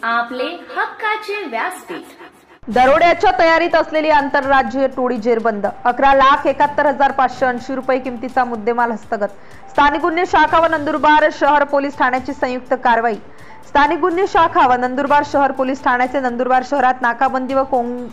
आपले हक्काचे व्यासपीठ। दरोड्याच्या तयारीत असलेली आंतरराज्यीय टोळी जेरबंद। 11,71,580 रुपये किमतीचा मुद्देमाल हस्तगत। स्थानिक गुन्हे शाखा व नंदुरबार शहर पोलीस ठाण्याची संयुक्त कारवाई। स्थानिक गुन्हे शाखा व नंदुरबार शहर पोलीस ठाण्याचे नंदुरबार शहरात नाकाबंदी व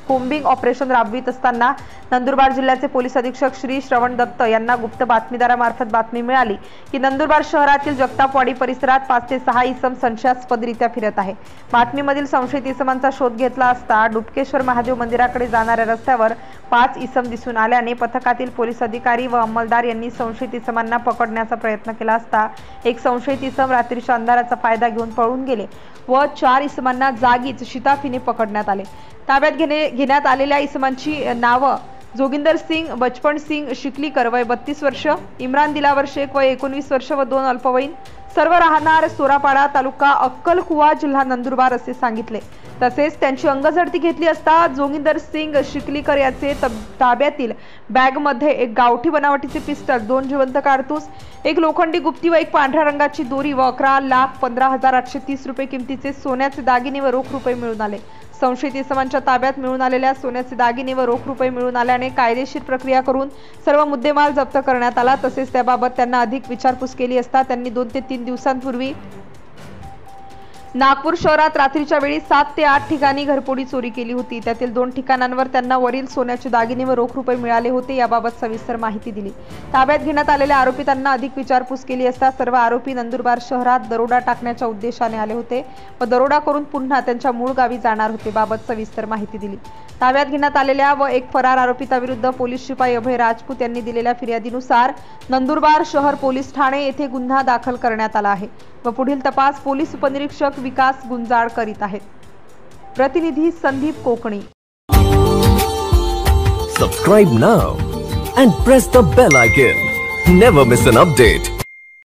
कोम्बिंग ऑपरेशन राबवित असताना नंदुरबार जिल्ह्याचे पोलीस अधीक्षक श्री श्रवण दत्त यांना गुप्त बातमीदारामार्फत बातमी मिळाली की नंदुरबार शहरातील जगतापवाडी परिसरात 5 ते 6 इसम संशयास्पदरित्या फिरत आहे। बातमीमधील संशयित इसमांचा शोध घेतला असता डुबकेश्वर महादेव मंदिराकडे जाणाऱ्या रस्त्यावर 5 इसम दिसून आल्याने पथकातील पोलीस अधिकारी व अंमलदार यांनी संशयित इसमांना पकडण्याचा प्रयत्न केला असता एक संशयित इसम रात्रीच्या अंधाराचा फायदा घेऊन पळून गेले व 4 इसमांना जागीच शिताफीने पकडण्यात आले। ताब्यात घेण्यात आलेल्या इसमांची नावं जोगिंदर सिंग, बचपन सिंग शिकलीकर वय 32 वर्ष, इम्रान दिलावर शेख वय 19 वर्ष व 2 अल्पवयीन, सर्व राहणार सोरापाडा तालुका अक्कलकुवा जिल्हा नंदुरबार असे सांगितले। तसेच त्यांची अंगझडती घेतली असता जोगिंदर सिंग शिकलीकर याचे ताब्यातील बॅगमध्ये एक गावठी बनावटीचे पिस्टल, 2 जिवंत कारतूस, एक लोखंडी गुप्ती व एक पांढऱ्या रंगाची दोरी व 11,15,830 रुपये किमतीचे सोन्याचे दागिने व रोख रुपये मिळून आले। संशयित इसमांच्या ताब्यात मिळून आलेल्या सोन्याचे दागिने व रोख रुपये मिळून आल्याने कायदेशीर प्रक्रिया करून सर्व मुद्देमाल जप्त करण्यात आला। तसेच त्याबाबत त्यांना अधिक विचारपूस केली असता त्यांनी 2 ते 3 दिवसांपूर्वी नागपूर शहरात रात्रीच्या वेळी 7 ते 8 ठिकाणी घरफोडी चोरी केली होती। त्यातील 2 ठिकाणांवर त्यांना वरील सोन्याचे दागिने व रोख रुपये मिळाले होते। याबाबत सविस्तर माहिती दिली। ताब्यात घेण्यात आलेल्या आरोपितांना अधिक विचारपूस केली असता सर्व आरोपी नंदुरबार शहरात दरोडा टाकण्याच्या उद्देशाने आले होते व दरोडा करून पुन्हा त्यांच्या मूळ गावी जाणार होते। बाबत सविस्तर माहिती दिली। ताब्यात घेण्यात आलेल्या व एक फरार आरोपिताविरुद्ध पोलीस शिपाई अभय राजपूत यांनी दिलेल्या फिर्यादीनुसार नंदुरबार शहर पोलीस ठाणे येथे गुन्हा दाखल करण्यात आला आहे व पुढील तपास पोलीस उपनिरीक्षक विकास गुंजाळ करीत आहेत। प्रतिनिधी Sandeep Konkani. Subscribe now and press the bell icon. Never miss an update.